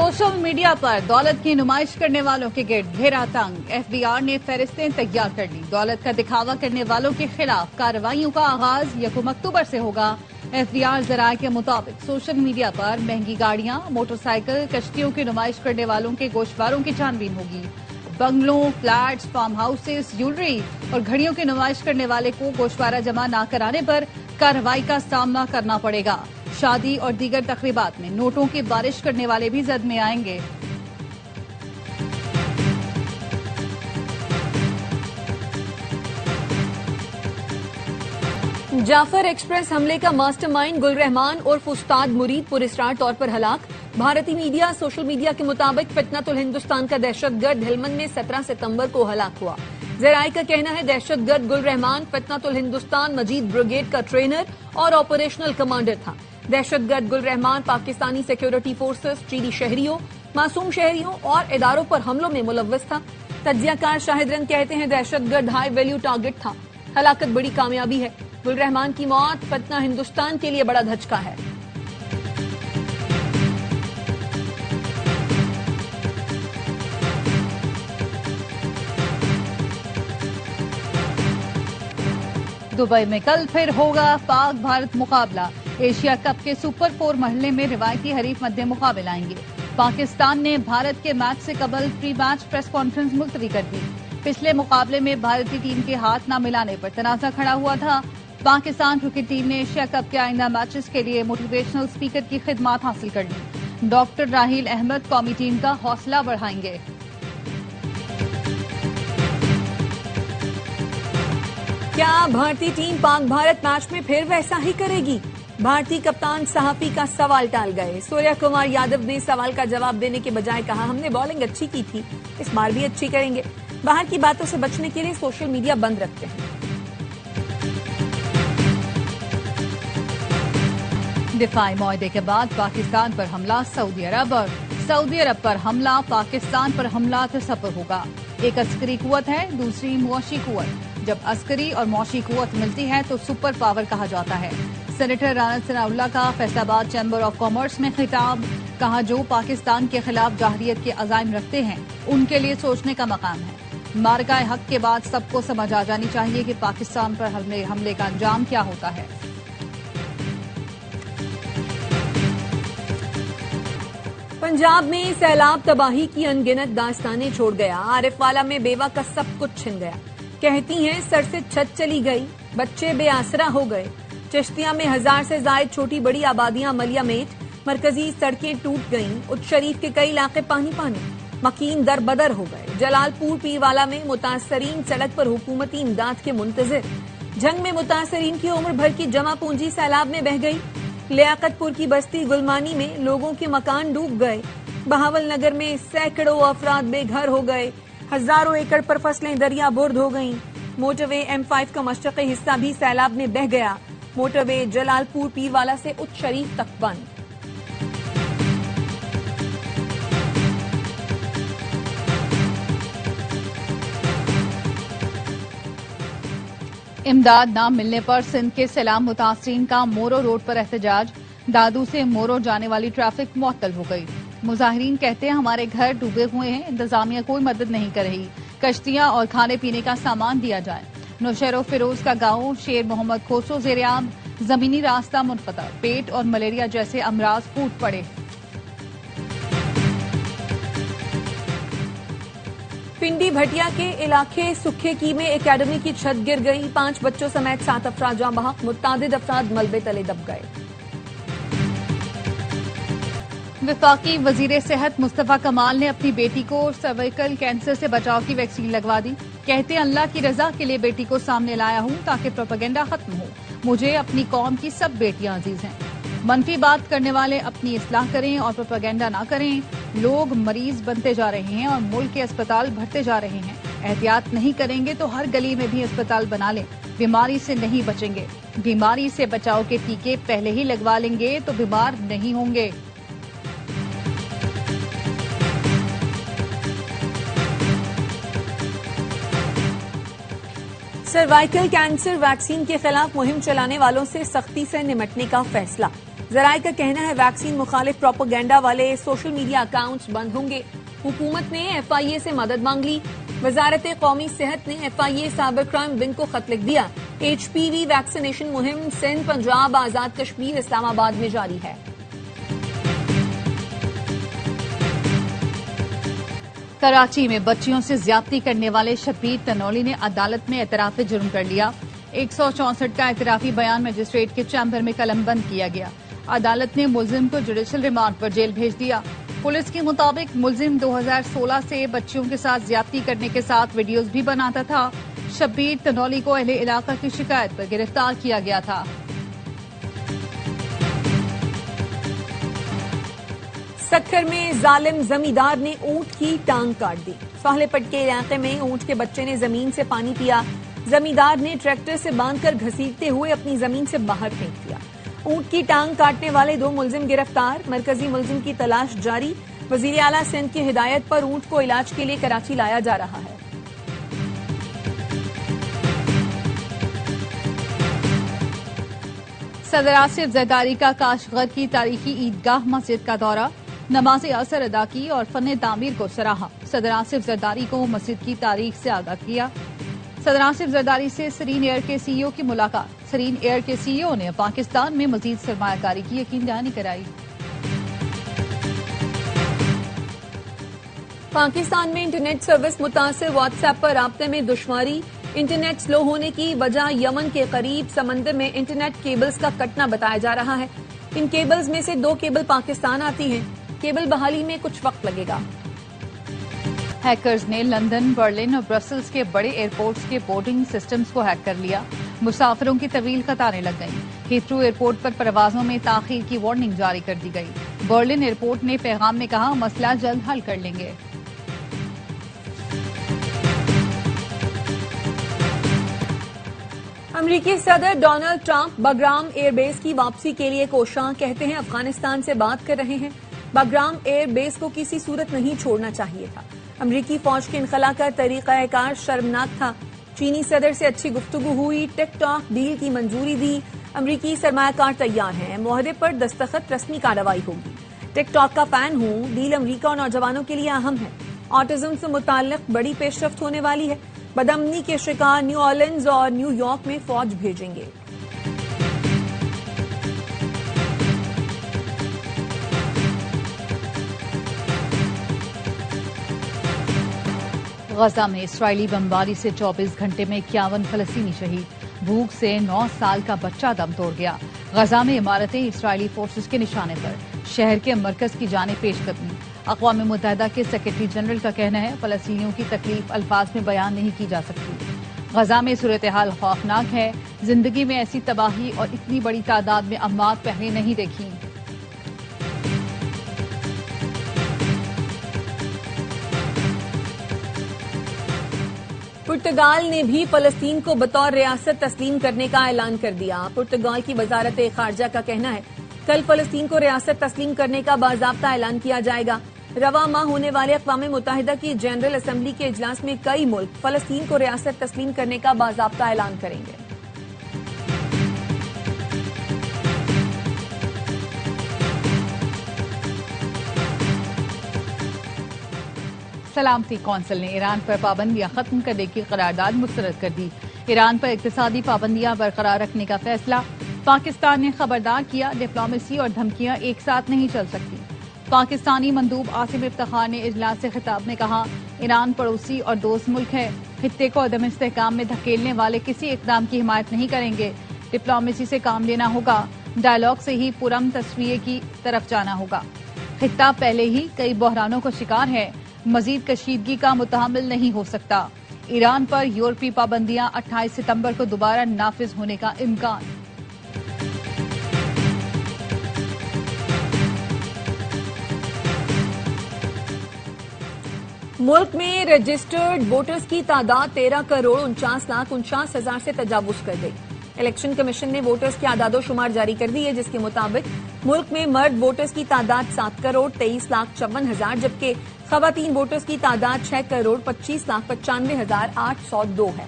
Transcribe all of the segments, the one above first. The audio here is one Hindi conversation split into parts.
सोशल मीडिया पर दौलत की नुमाइश करने वालों के गिर्द घेरा तंग। एफबीआर ने फहरिस्तें तैयार कर ली। दौलत का दिखावा करने वालों के खिलाफ कार्रवाइयों का आगाज 1 अक्टूबर से होगा। एफबीआर जराये के मुताबिक सोशल मीडिया पर महंगी गाड़ियां, मोटरसाइकिल, कश्तियों की नुमाइश करने वालों के गोशवारों की छानबीन होगी। बंगलों, फ्लैट्स, फार्म हाउसेस, ज्वेलरी और घड़ियों की नुमाइश करने वाले को गोशवारा जमा न कराने पर कार्रवाई का सामना करना पड़ेगा। शादी और दीगर तकरीबात में नोटों की बारिश करने वाले भी जद में आएंगे। जाफर एक्सप्रेस हमले का मास्टरमाइंड गुल रहमान और उस्ताद मुरीद पुरस्कार तौर पर हलाक। भारतीय मीडिया सोशल मीडिया के मुताबिक फितनतुल हिंदुस्तान का दहशतगर्द हेलमंद में 17 सितंबर को हलाक हुआ। जराये का कहना है दहशतगर्द गुल रहमान फितनतुल हिंदुस्तान मजीद ब्रिगेड का ट्रेनर और ऑपरेशनल कमांडर था। दहशतगर्द गुल रहमान पाकिस्तानी सिक्योरिटी फोर्सेस, चीनी शहरियों, मासूम शहरियों और इदारों पर हमलों में मुलव्वस था। तज्जियाकार शाहिद रंग कहते हैं दहशतगर्द हाई वैल्यू टारगेट था। हलाकत बड़ी कामयाबी है। गुल रहमान की मौत फितना हिंदुस्तान के लिए बड़ा धचका है। दुबई में कल फिर होगा पाक भारत मुकाबला। एशिया कप के सुपर 4 मरहले में रिवायती हरीफ मध्य मुकाबले आएंगे। पाकिस्तान ने भारत के मैच से कबल प्री मैच प्रेस कॉन्फ्रेंस मुलतवी कर दी। पिछले मुकाबले में भारतीय टीम के हाथ न मिलाने पर तनाजा खड़ा हुआ था। पाकिस्तान क्रिकेट टीम ने एशिया कप के आइंदा मैचेस के लिए मोटिवेशनल स्पीकर की खिदमत हासिल कर ली। डॉक्टर राहील अहमद कौमी टीम का हौसला बढ़ाएंगे। क्या भारतीय टीम पाक भारत मैच में फिर वैसा ही करेगी? भारतीय कप्तान सहाफी का सवाल टाल गए। सूर्य कुमार यादव ने सवाल का जवाब देने के बजाय कहा हमने बॉलिंग अच्छी की थी, इस बार भी अच्छी करेंगे। बाहर की बातों से बचने के लिए सोशल मीडिया बंद रखते हैं। दिफाई मुआहदे के बाद पाकिस्तान पर हमला सऊदी अरब और सऊदी अरब पर हमला पाकिस्तान पर हमला तसव्वुर होगा। एक अस्करी कुव्वत है, दूसरी मुआशी कुव्वत। जब अस्करी और मौशी कुव्वत मिलती है तो सुपर पावर कहा जाता है। सेनेटर राना सनाउल्लाह का फैसलाबाद चैम्बर ऑफ कॉमर्स में खिताब। कहा जो पाकिस्तान के खिलाफ जाहरियत के अज़ाइम रखते हैं उनके लिए सोचने का मकाम है। मारकाए हक के बाद सबको समझ आ जानी चाहिए कि पाकिस्तान पर हमले का अंजाम क्या होता है। पंजाब में सैलाब तबाही की अनगिनत दास्तानें छोड़ गया। आरिफवाला में बेवा का सब कुछ छिन गया। कहती हैं सर से छत चली गई, बच्चे बेआसरा हो गए। चिश्तिया में 1000 से जायद छोटी बड़ी आबादियां मलिया मेट, मरकजी सड़कें टूट गईं। उच्च शरीफ के कई इलाके पानी पानी, मकीन दर बदर हो गए। जलालपुर पीरवाला में मुतासरीन सड़क पर हुकूमती इमदाद के मुंतजिर। जंग में मुतासरीन की उम्र भर की जमा पूंजी सैलाब में बह गई। लियाकतपुर की बस्ती गुलमानी में लोगों के मकान डूब गए। बहावल नगर में सैकड़ों अफराद बेघर हो गए। हजारों एकड़ पर फसलें दरिया बुर्द हो गईं। मोटरवे M5 का मशरक़ी हिस्सा भी सैलाब में बह गया। मोटरवे जलालपुर पीरवाला से उच्च शरीफ तक बंद। इमदाद न मिलने पर सिंध के सैलाब मुतासरीन का मोरो रोड पर एहतजाज। दादू से मोरो जाने वाली ट्रैफिक मुअत्तल हो गई। मुजाहिरीन कहते हैं हमारे घर डूबे हुए हैं, इंतजामिया कोई मदद नहीं कर रही। कश्तियां और खाने पीने का सामान दिया जाए। नौशेरो फिरोज का गांव शेर मोहम्मद खोसो जेरियाब, जमीनी रास्ता मुनक़ता। पेट और मलेरिया जैसे अमराज फूट पड़े। पिंडी भटिया के इलाके सुखे की में एकेडमी की छत गिर गई। 5 बच्चों समेत 7 अफराद जाँ बहक, मुत्तादिद अफराद मलबे तले दब गए। वफाकी वजीर सेहत मुस्तफा कमाल ने अपनी बेटी को सर्वाइकल कैंसर से बचाव की वैक्सीन लगवा दी। कहते हैं अल्लाह की रजा के लिए बेटी को सामने लाया हूं ताकि प्रोपेगेंडा खत्म हो। मुझे अपनी कौम की सब बेटियां अजीज हैं। मनफी बात करने वाले अपनी इस्लाह करें और प्रोपेगेंडा ना करें। लोग मरीज बनते जा रहे हैं और मुल्क के अस्पताल भरते जा रहे हैं। एहतियात नहीं करेंगे तो हर गली में भी अस्पताल बना लें। बीमारी से नहीं बचेंगे। बीमारी से बचाव के टीके पहले ही लगवा लेंगे तो बीमार नहीं होंगे। सर्वाइकल कैंसर वैक्सीन के खिलाफ मुहिम चलाने वालों से सख्ती से निमटने का फैसला। जराये का कहना है वैक्सीन मुखालिफ प्रोपेगेंडा वाले सोशल मीडिया अकाउंट्स बंद होंगे। हुकूमत ने FIA से मदद मांग ली। वजारत कौमी सेहत ने FIA साइबर क्राइम विंग को खत लिख दिया। HPV वैक्सीनेशन मुहिम सिंध, पंजाब, आजाद कश्मीर, इस्लामाबाद में जारी है। कराची में बच्चियों से ज्यादती करने वाले शब्बीर तनौली ने अदालत में एतराफ जुर्म कर लिया। 164 का एतराफी बयान मजिस्ट्रेट के चैम्बर में कलमबंद किया गया। अदालत ने मुलजिम को जुडिशल रिमांड पर जेल भेज दिया। पुलिस के मुताबिक मुलजिम 2016 से बच्चियों के साथ ज्यादती करने के साथ वीडियोज भी बनाता था। शब्बीर तनौली को अहले इलाका की शिकायत पर गिरफ्तार किया गया था। सक्खर में जालिम जमींदार ने ऊंट की टांग काट दी। फाहलेपट के इलाके में ऊंट के बच्चे ने जमीन से पानी पिया। जमींदार ने ट्रैक्टर से बांधकर घसीटते हुए अपनी जमीन से बाहर फेंक दिया। ऊंट की टांग काटने वाले 2 मुलजिम गिरफ्तार। मरकजी मुलजिम की तलाश जारी। वजीर आला सिंध की हिदायत पर ऊंट को इलाज के लिए कराची लाया जा रहा है। सदर आसिफ जरदारी का काशगढ़ की तारीखी ईदगाह मस्जिद का दौरा, नमाज असर अदा की और फन तामीर को सराहा। सदर आसिफ जरदारी को मस्जिद की तारीख से आगाह किया। सदर आसिफ जरदारी से सरीन एयर के CEO की मुलाकात। सरीन एयर के CEO ने पाकिस्तान में मजीद सरमायाकारी की यकीन दहानी कराई। पाकिस्तान में इंटरनेट सर्विस मुतासिर, व्हाट्सएप पर राब्ते में दुश्वारी। इंटरनेट स्लो होने की वजह यमन के करीब समंदर में इंटरनेट केबल्स का कटना बताया जा रहा है। इन केबल्स में से 2 केबल पाकिस्तान आती हैं। केबल बहाली में कुछ वक्त लगेगा। हैकर्स ने लंदन, बर्लिन और ब्रसल्स के बड़े एयरपोर्ट्स के बोर्डिंग सिस्टम्स को हैक कर लिया। मुसाफिरों की तवील कतारें लग गईं। हीथ्रो एयरपोर्ट पर परवाजों में ताखीर की वार्निंग जारी कर दी गई। बर्लिन एयरपोर्ट ने पैगाम में कहा, मसला जल्द हल कर लेंगे। अमेरिकी सदर डोनाल्ड ट्रंप बगराम एयरबेस की वापसी के लिए कोशां, कहते हैं अफगानिस्तान से बात कर रहे हैं। बगराम एयरबेस को किसी सूरत नहीं छोड़ना चाहिए था। अमेरिकी फौज के इनखला का तरीकाकार शर्मनाक था। चीनी सदर से अच्छी गुफ्तगू हुई। टिकटॉक डील की मंजूरी दी। अमेरिकी सरमायाकार तैयार हैं। मुआहदे पर दस्तखत, रस्मी कार्रवाई होगी। टिकटॉक का फैन हूं। डील अमेरिका और नौजवानों के लिए अहम है। ऑटिज्म से मुताल्लिक बड़ी पेशरफ्त होने वाली है। बदअमनी के शिकार न्यू ऑर्लिन्स और न्यूयॉर्क में फौज भेजेंगे। गजा में इसराइली बमबारी से 24 घंटे में 51 फलस्तीनी शहीद। भूख से 9 साल का बच्चा दम तोड़ गया। गजा में इमारतें इसराइली फोर्सेस के निशाने पर। शहर के मरकज की जाने पेशकदमी। अक़वाम मुत्तहिदा के सेक्रेटरी जनरल का कहना है, फलस्तीनियों की तकलीफ अल्फाज में बयान नहीं की जा सकती। गजा में सूरत हाल खौफनाक है। जिंदगी में ऐसी तबाही और इतनी बड़ी तादाद में अम्मात पहले नहीं देखी। पुर्तगाल ने भी फलस्तीन को बतौर रियासत तस्लीम करने का ऐलान कर दिया। पुर्तगाल की वजारत खारजा का कहना है, कल फलस्तीन को रियासत तस्लीम करने का बाज़ाब्ता ऐलान किया जाएगा। रवा माह होने वाले अक़वाम मुत्तहिदा की जनरल असेंबली के इजलास में कई मुल्क फलस्तीन को रियासत तस्लीम करने का बाज़ाब्ता ऐलान करेंगे। सलामती कौंसिल ने ईरान पर पाबंदियां खत्म करने की करारदाद मुस्तरद कर दी। ईरान पर इक़्तिसादी पाबंदियां बरकरार रखने का फैसला। पाकिस्तान ने खबरदार किया, डिप्लोमेसी और धमकियां एक साथ नहीं चल सकती। पाकिस्तानी मंदूब आसिम इफ्तिखार ने इजलास से खिताब में कहा, ईरान पड़ोसी और दोस्त मुल्क है। खित्ते को अदम इस्तेहकाम में धकेलने वाले किसी इक़दाम की हिमायत नहीं करेंगे। डिप्लोमेसी से काम लेना होगा। डायलॉग से ही पुरम तस्वीर की तरफ जाना होगा। खित्ता पहले ही कई बहरानों का शिकार है। मजीद कशीदगी का मुतहम्मिल नहीं हो सकता। ईरान पर यूरोपीय पाबंदियां 28 सितंबर को दोबारा नाफिज होने का इम्कान। मुल्क में रजिस्टर्ड वोटर्स की तादाद 13,49,49,000 से तजावुज कर गई। इलेक्शन कमीशन ने वोटर्स की आदादोशुमार जारी कर दी है, जिसके मुताबिक मुल्क में मर्द वोटर्स की तादाद 7,23,54,000, जबकि खवातीन वोटर्स की तादाद 6,25,95,802 है।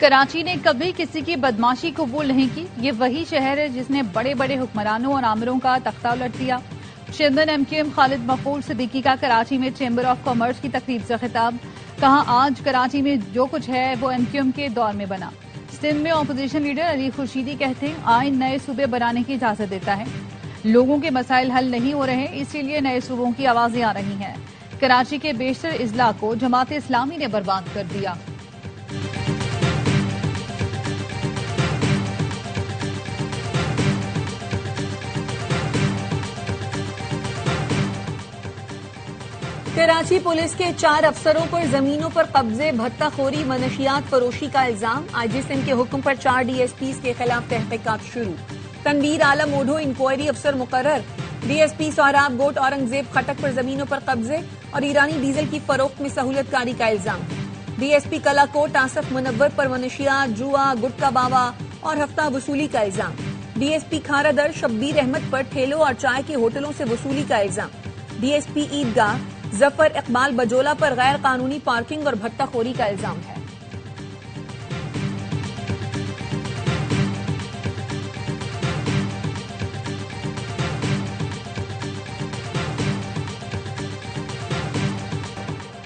कराची ने कभी किसी की बदमाशी कबूल नहीं की। ये वही शहर है जिसने बड़े बड़े हुक्मरानों और आमिरों का तख्ता उलट दिया। चेयरमैन एमक्यूएम खालिद मकबूल सिद्दीकी का कराची में चैम्बर ऑफ कॉमर्स की तकरीब से खिताब। कहा, आज कराची में जो कुछ है वो एमक्यूएम के दौर में बना। सिंध में अपोजिशन लीडर अली खुर्शीदी कहते हैं, आइन नए सूबे बनाने की इजाजत देता है। लोगों के मसाइल हल नहीं हो रहे, इसीलिए नए सूबों की आवाजें आ रही हैं। कराची के बेशतर इजला को जमात इस्लामी ने बर्बाद कर दिया। कराची पुलिस के 4 अफसरों पर जमीनों पर कब्जे, भत्ताखोरी, मनशियात फरोशी का इल्जाम। आईजी सिंध के हुक्म पर 4 डीएसपीज के खिलाफ तहकीकात शुरू। तनवीर आलम ओढो इंक्वायरी अफसर मुकर्रर। डीएसपी सोहराब गोट औरंगजेब खटक पर जमीनों पर कब्जे और ईरानी डीजल की फरोख्त में सहूलतकारी का इल्जाम। डीएसपी कलाकोट आसफ मुनव्वर पर मनशियात, जुआ, गुटका बावा और हफ्ता वसूली का इल्जाम। डीएसपी खारादर शब्बीर अहमद पर ठेलों और चाय के होटलों से वसूली का इल्जाम। डीएसपी ईदगाह जफर इकबाल बजोला पर गैर कानूनी पार्किंग और भत्ताखोरी का इल्जाम है।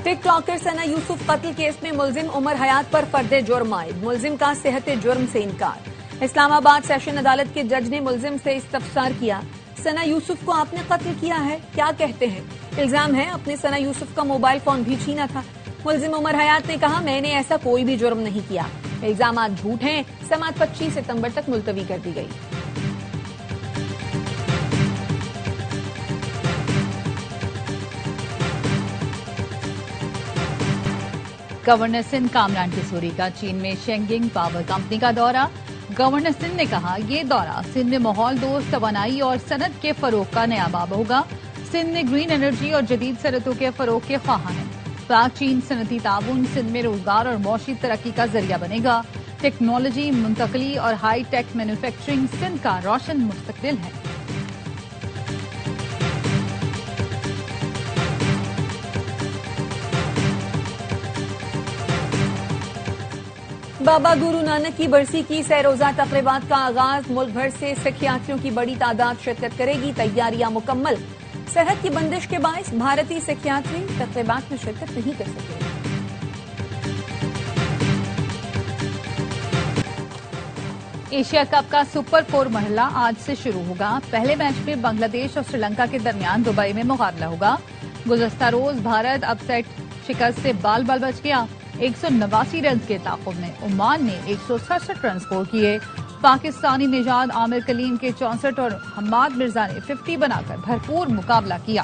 टिकटॉकर सना यूसुफ कत्ल केस में मुलजिम उमर हयात पर फर्दे जुर्म आयद। मुलजिम का सेहत जुर्म से इनकार। इस्लामाबाद सेशन अदालत के जज ने मुलजिम से इस्तफसार किया, सना यूसुफ को आपने कत्ल किया है, क्या कहते हैं? इल्जाम है अपने सना यूसुफ का मोबाइल फोन भी छीना था। मुलजिम उमर हयात ने कहा, मैंने ऐसा कोई भी जुर्म नहीं किया। इल्जाम झूठ हैं। समाअत 25 सितंबर तक मुलतवी कर दी गई। गवर्नर सिंध कामरान किशोरी का चीन में शेंगिंग पावर कंपनी का दौरा। गवर्नर सिंध ने कहा, ये दौरा सिंध में माहौल दोस्त तवानाई और सनत के फरोग का नया बाब होगा। सिंध में ग्रीन एनर्जी और जदीद सनतों के फरोग के ख्वाह हैं। पाक चीन सनती ताउन सिंध में रोजगार और मौशी तरक्की का जरिया बनेगा। टेक्नोलॉजी, मुंतकली और हाई टेक मैन्युफैक्चरिंग सिंध का रोशन मुस्तकबिल है। बाबा गुरु नानक की बरसी की सैरोजा तकरीबात का आगाज। मुल्क भर से सिख यात्रियों की बड़ी तादाद शिरकत करेगी। तैयारियां मुकम्मल। सरहद की बंदिश के बायस भारतीय सिख यात्री तकरीबात में शिरकत नहीं कर सके। एशिया कप का सुपर 4 मरहला आज से शुरू होगा। पहले मैच में बांग्लादेश और श्रीलंका के दरमियान दुबई में मुकाबला होगा। गुज़श्ता रोज भारत अपसेट शिकस्त से बाल बाल बच गया। 189 रन के ताक़ुब में ओमान ने 167 रन स्कोर किए। पाकिस्तानी निजाद आमिर कलीम के 64 और हम्माद मिर्जा ने 50 बनाकर भरपूर मुकाबला किया।